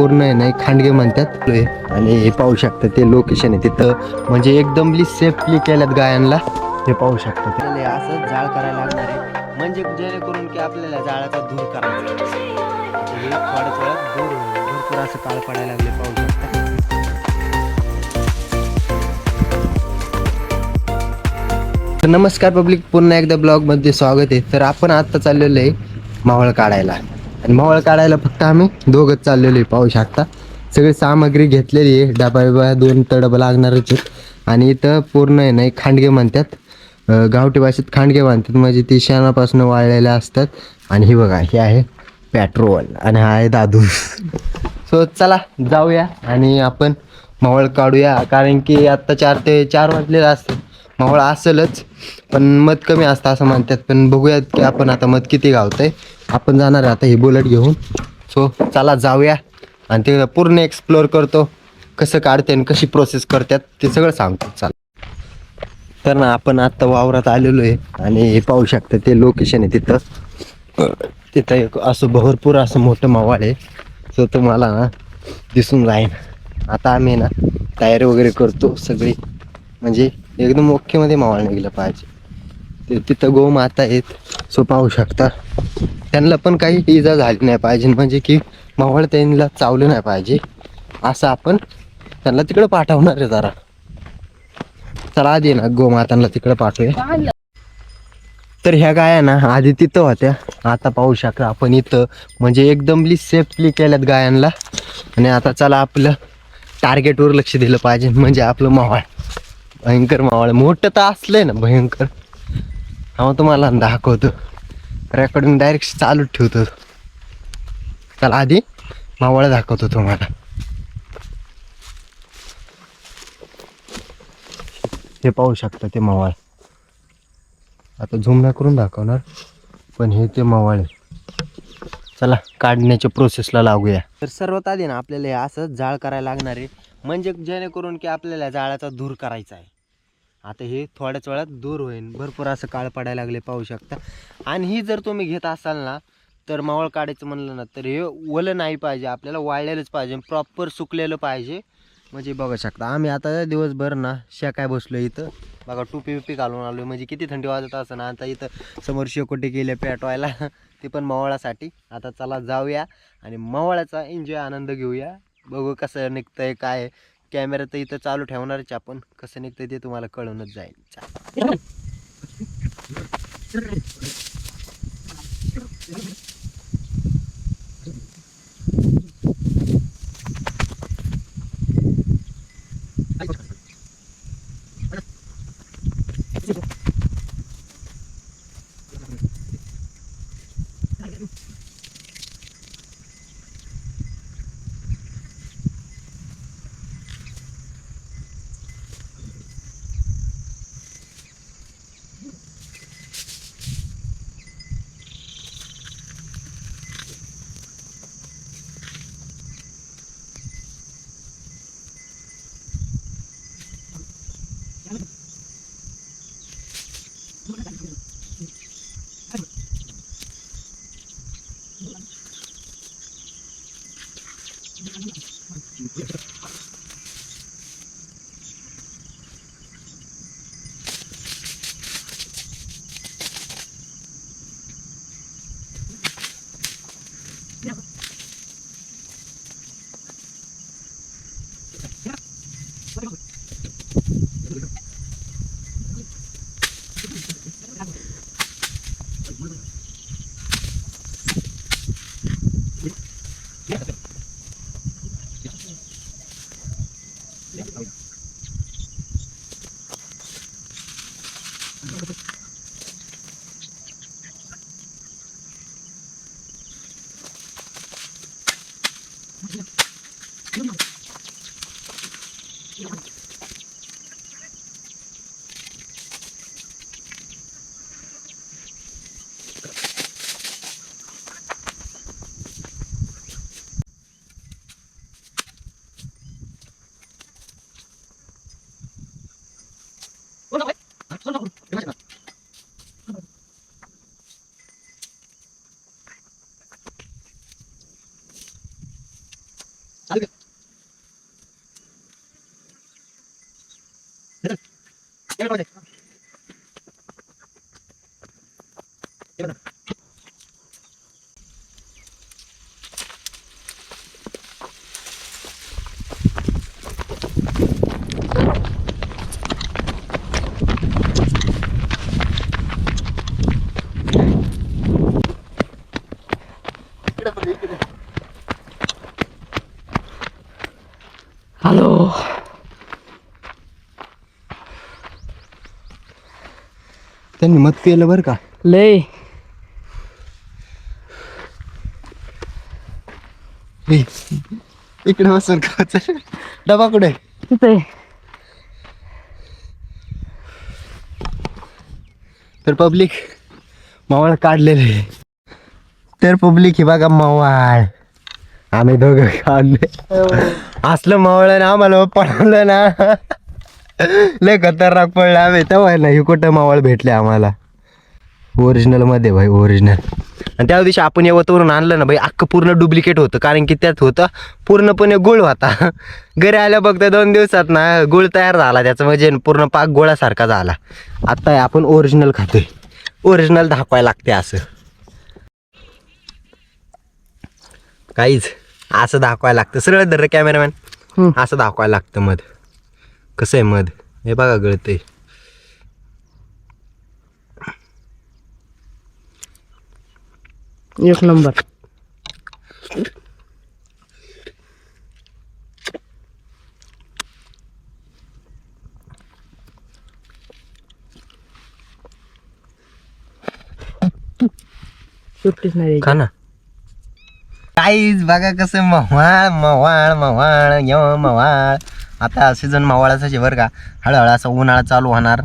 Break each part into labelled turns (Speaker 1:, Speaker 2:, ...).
Speaker 1: पूर्ण आहे नाही खांडगे म्हणतात आणि हे पाहू शकता ते लोकेशन आहे तिथं म्हणजे एकदमली सेफली केल्यात गायांना. हे पाहू शकता ते असं जाळ करायला लागणार आहे म्हणजे जेणेकरून की आपल्याला जाळाचा धूर करायचा हे थोड्याच वेळात दूर होईल. भरपूर असं काळ पडायला लागले पाहू शकता. तर नमस्कार पब्लिक, पुन्हा एकदा ब्लॉगमध्ये स्वागत आहे. तर आपण आत्ता चाललेलो आहे मावळ काढायला आणि मावळ काढायला फक्त आम्ही दोघंच चाललेलो आहे. पाहू शकता सगळी सामग्री घेतलेली आहे. डबा बिबा 2 डबा लागणारच आहेत आणि इथं पूर्ण आहे नाही खांडगे म्हणतात, गावठी भाषेत खांडगे म्हणतात म्हणजे ती शेणापासून वाळलेल्या असतात. आणि ही बघा हे आहे पेट्रोल आणि हा आहे दादू. सो चला जाऊया आणि आपण मावळ काढूया कारण की आत्ता 4 ते 4 वाजलेलं असतं. मावळ असेलच पण मध कमी असतं असं म्हणतात. पण बघूयात की आपण आता मध किती गावतंय. आपण जाणार आहे आता ही बुलेट घेऊन. सो चला जाऊया आणि ते पूर्ण एक्सप्लोअर करतो कसं काढते आणि कशी प्रोसेस करतात ते सगळं सांगतो. चला तर ना आपण आत्ता वावरात आलेलो आहे आणि हे पाहू शकता ते लोकेशन आहे तिथं एक असं भरपूर असं मोठं मावळ आहे. सो तुम्हाला ना दिसून जाईन. आता आम्ही ना तयारी वगैरे करतो सगळी म्हणजे एकदम ओकेमध्ये मावळ निघलं पाहिजे. ते तिथं गोमाता आहेत. सो पाहू शकता त्यांना पण काही इजा झाली नाही पाहिजे म्हणजे की मावळ त्यांना चावलं नाही पाहिजे असं आपण त्यांना तिकडं पाठवणार आहे. जरा चला आधी ना गोमातांना तिकडं पाठवूया. तर ह्या गाया ना आधी तिथं होत्या, आता पाहू शकता आपण इथं म्हणजे एकदमली सेफली केल्यात गायांना. आणि आता चला आपलं टार्गेटवर लक्ष दिलं पाहिजे म्हणजे आपलं मावळ भयंकर मावळ मोठं तर असलंय ना भयंकर. हा तुम्हाला दाखवतो रेकॉर्डिंग डायरेक्ट चालू ठेवतो. चला आधी मावळ दाखवतो तुम्हाला. हे पाहू शकता ते मावळ. आता झूम नाही करून दाखवणार पण हे ते मावळ आहे. चला काढण्याच्या प्रोसेसला लागूया. तर सर्वात आधी ना आपल्याला हे असं जाळ करायला लागणार आहे म्हणजे जेणेकरून की आपल्याला जाळाचा धूर करायचा आहे. आता हे थोड्याच वेळात दूर होईल. भरपूर असं काळ पडायला लागले पाहू शकता. आणि ही जर तुम्ही घेत असाल ना तर मावळ काढायचं म्हणलं ना तर हे ओलं नाही पाहिजे, आपल्याला वाळलेलंच पाहिजे, प्रॉपर सुकलेलं पाहिजे. म्हणजे बघू शकता आम्ही आता दिवसभर ना शेकाय बसलो इथं. बघा टोपी बिपी घालून आलो म्हणजे किती थंडी वाजत असं ना. आता इथं समोर शेकोटी गेले पेटवायला ते पण मावळासाठी. आता चला जाऊया आणि मावळाचा एन्जॉय आनंद घेऊया. बघू कसं निघतंय काय. कॅमेरा तर इथं चालू ठेवणारच आपण, कसं निघतंय ते तुम्हाला कळूनच जाईल.
Speaker 2: हॅलो.
Speaker 1: त्यांनी मत केलं बरं का.
Speaker 2: लय
Speaker 1: इकडे बसून का डबा कुठे
Speaker 2: तिथे
Speaker 1: तर पब्लिक मावळ काढलेले. तर पब्लिक ही बघा मावळ आम्ही दोघं काढले. असलं मावळ ना आम्हाला पडलं ना लय खतरनाक पडलं आम्ही तेव्हा ना ही कुठं मावळ भेटले आम्हाला ओरिजिनल मध्ये भाई ओरिजिनल. आणि त्या दिवशी आपण यवतवरून आणलं ना भाई अख्खं पूर्ण डुप्लिकेट होतं कारण की त्यात होतं पूर्णपणे गुळ होता. घरी आल्या बघता 2 दिवसात ना गुळ तयार झाला त्याचं म्हणजे पूर्ण पाक गोळासारखा झाला. आता आपण ओरिजिनल खातोय ओरिजिनल दाखवायला लागते असं काहीच असं दाखवायला लागतं. सरळ धर कॅमेरामॅन असं दाखवायला लागतं मध कसं आहे मध हे बघा गळतंय.
Speaker 2: एक नंबर. सुट्टीच नाही
Speaker 1: खा ना. काहीच बघा कसं मवाळ मवाळ मवाळ मवाळ. आता सीझन मवाळाचं आहे बरं का. हळूहळू असं उन्हाळा चालू होणार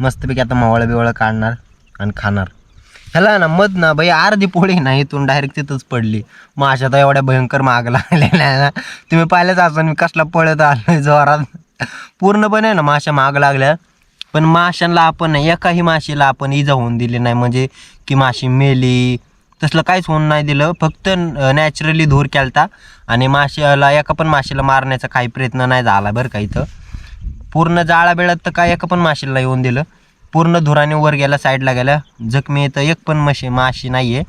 Speaker 1: मस्तपैकी आता मवाळ बिवाळ काढणार आणि खाणार. ह्याला ना मध ना बाई अर्धी पोळी ना इथून डायरेक्ट तिथंच पडली. माशा तर एवढ्या भयंकर माग लागलेल्या ना तुम्ही पाहिलंच असं मी कसला पळत आलोय जोरात पूर्णपणे ना माशा माग लागल्या. पण माशांना आपण एकाही माशीला आपण इजा होऊन दिली नाही म्हणजे की माशी मेली तसलं काहीच होऊन नाही दिलं. फक्त नॅचरली धूर केलता आणि माशाला एका पण माशीला मारण्याचा काही प्रयत्न नाही झाला बरं का. इथं पूर्ण जाळा बेळात तर काय एका पण माशीला येऊन दिलं. पूर्ण धुराने वर गेला साईडला गेल्या जखमी तर एक पण माशी नाही आहे.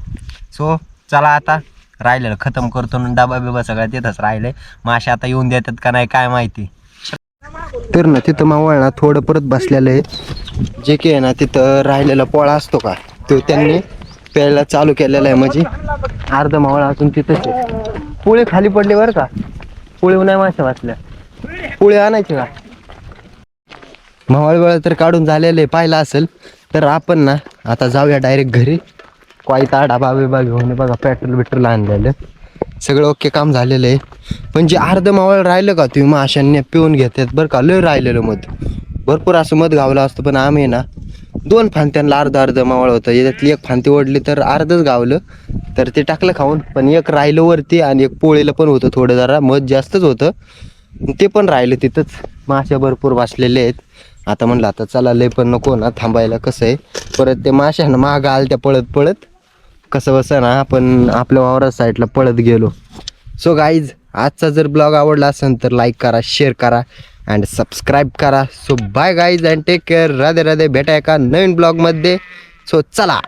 Speaker 1: सो चला आता राहिलेलं खतम करतो डबा बिबा सगळं तिथंच राहिले. मासे आता येऊन देतात का नाही काय माहिती. तर ना तिथं मावळ ना थोडं परत बसलेलं आहे जे की आहे ना तिथं राहिलेला पोळा असतो का तो त्यांनी प्यायला चालू केलेला आहे म्हणजे अर्ध मावळ अजून तिथंच आहे. पोळे खाली पडले बरं का. पोळे नाही माशा वाचल्या पोळे आणायचे का. मावळ तर काढून झालेले पाहिलं असेल तर आपण ना आता जाऊया डायरेक्ट घरी. कोयता डाबा बिबा घेऊन बघा पेट्रोल बिट्रोल आणलेलं सगळं ओके काम झालेलं आहे. पण जे अर्ध मावळ राहिलं का तुम्ही माशांनी पिऊन घेतात बरं का. लय राहिलेलं मध भरपूर असं मध गावलं असतं पण आम्ही ना 2 फांत्यांना अर्ध मावळ होतं. याच्यातली एक फांती ओढली तर अर्धच गावलं तर ते टाकलं खाऊन. पण एक राहिलं वरती आणि एक पोळीला पण होतं थोडं जरा मध जास्तच होतं ते पण राहिलं तिथंच. माशा भरपूर वाचलेले आहेत. आता म्हणलं आता चला लय पण नको ना थांबायला कसं आहे परत ते माशांना माग आल त्या पळत पळत कसं बसं ना आपण आपल्या वावरा साईडला पळत गेलो. सो गाईज आजचा जर ब्लॉग आवडला असेल तर लाईक करा शेअर करा अँड सबस्क्राईब करा. So bye guys and take care. Radhe Radhe. भेटा एका नवीन ब्लॉगमध्ये. सो चला.